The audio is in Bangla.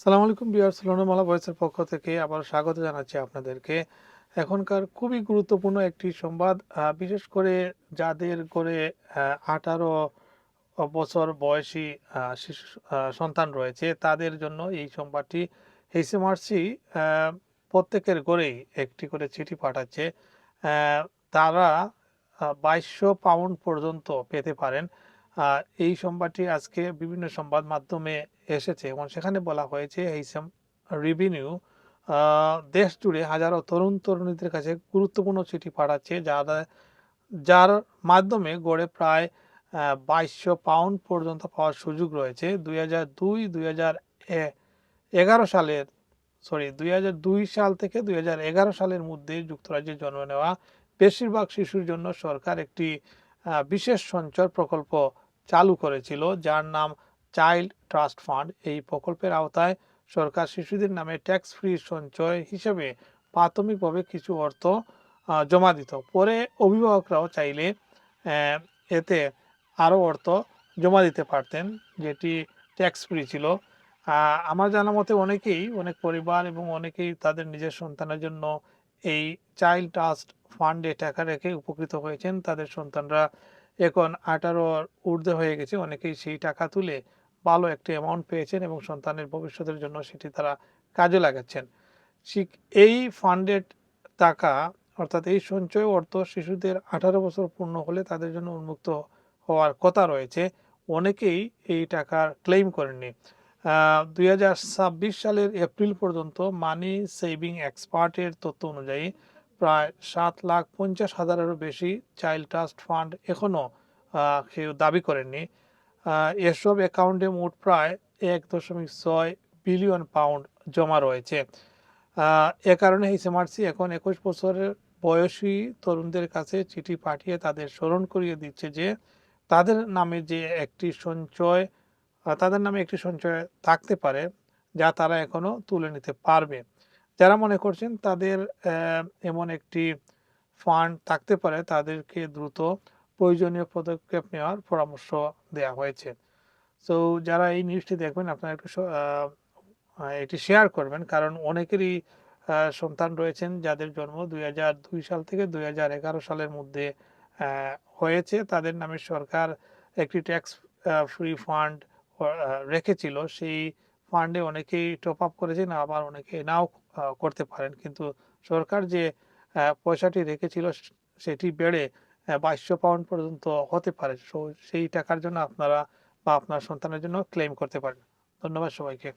সালাম আলাইকুম ভিউয়ার্স, লোনামালা ভয়েসের পক্ষ থেকে আবার স্বাগত জানাচ্ছি আপনাদেরকে। এখনকার খুবই গুরুত্বপূর্ণ একটি সংবাদ, বিশেষ করে যাদের করে 18 বছর বয়সী শিশু সন্তান রয়েছে তাদের জন্য এই সংবাদটি। এইচএমআরসি প্রত্যেকের ঘরেই একটি করে চিঠি পাঠাচ্ছে। তারা 2200 পাউন্ড পর্যন্ত পেতে পারেন। এই সংবাদটি আজকে বিভিন্ন সংবাদ মাধ্যমে এসেছে এবং সেখানে বলা হয়েছে এইচএম রেভিনিউ দেশ জুড়ে হাজারো তরুণ তরুণীদের কাছে গুরুত্বপূর্ণ চিঠি পাঠাচ্ছে, যার মাধ্যমে গড়ে প্রায় 2200 পাউন্ড পর্যন্ত পাওয়ার সুযোগ রয়েছে। 2002 সাল থেকে 2011 সালের মধ্যে যুক্তরাজ্যে জন্ম নেওয়া বেশিরভাগ শিশুর জন্য সরকার একটি বিশেষ সঞ্চয় প্রকল্প চালু করেছিল, যার নাম চাইল্ড ট্রাস্ট ফান্ড। এই প্রকল্পের আওতায় সরকার শিশুদের নামে ট্যাক্স ফ্রি সঞ্চয় হিসেবে প্রাথমিকভাবে কিছু অর্থ জমা দিত। পরে অভিভাবকরাও চাইলে এতে আরও অর্থ জমা দিতে পারতেন, যেটি ট্যাক্স ফ্রি ছিল। আমার জানা মতে অনেক পরিবার এবং অনেকেই তাদের নিজের সন্তানের জন্য এই চাইল্ড ট্রাস্ট ফান্ডে টাকা রেখে উপকৃত হয়েছেন। তাদের সন্তানরা এখন 18 ঊর্ধ্বে হয়ে গেছে, অনেকেই সেই টাকা তুলে ভালো একটি অ্যামাউন্ট পেয়েছেন এবং সন্তানের ভবিষ্যতের জন্য সেটি তারা কাজে লাগাচ্ছেন। এই ফান্ডের টাকা, অর্থাৎ এই সঞ্চয় অর্থ শিশুদের 18 বছর পূর্ণ হলে তাদের জন্য উন্মুক্ত হওয়ার কথা রয়েছে। অনেকেই এই টাকার ক্লেম করেননি। 2026 সালের এপ্রিল পর্যন্ত মানি সেভিং এক্সপার্টের তথ্য অনুযায়ী প্রায় 7,50,000-এরও বেশি চাইল্ড ট্রাস্ট ফান্ড এখনও কেউ দাবি করেননি। এসব অ্যাকাউন্টে মোট প্রায় 1.6 বিলিয়ন পাউন্ড জমা রয়েছে। এ কারণে এইচএমআরসি এখন 21 বছরের বয়সী তরুণদের কাছে চিঠি পাঠিয়ে তাদের স্মরণ করিয়ে দিচ্ছে যে তাদের নামে একটি সঞ্চয় থাকতে পারে, যা তারা এখনো তুলে নিতে পারবে। যারা মনে করছেন তাদের এমন একটি ফান্ড থাকতে পারে, তাদেরকে দ্রুত প্রয়োজনীয় পদক্ষেপ নেওয়ার পরামর্শ দেওয়া হয়েছে। সো যারা এই নিউজটি দেখবেন, আপনারা একটু এটি শেয়ার করবেন, কারণ অনেকেরই সন্তান রয়েছেন যাদের জন্ম 2002 সাল থেকে 2011 সালের মধ্যে হয়েছে। তাদের নামে সরকার একটি ট্যাক্স ফ্রি ফান্ড রেখেছিল। সেই ফান্ডে অনেকেই টপ আপ করেছেন, আবার অনেকে নাও করতে পারেন, কিন্তু সরকার যে পয়সাটি রেখেছিল সেটি বেড়ে 2200 পাউন্ড পর্যন্ত হতে পারে। সেই টাকার জন্য আপনারা বা আপনার সন্তানের জন্য ক্লেম করতে পারেন। ধন্যবাদ সবাইকে।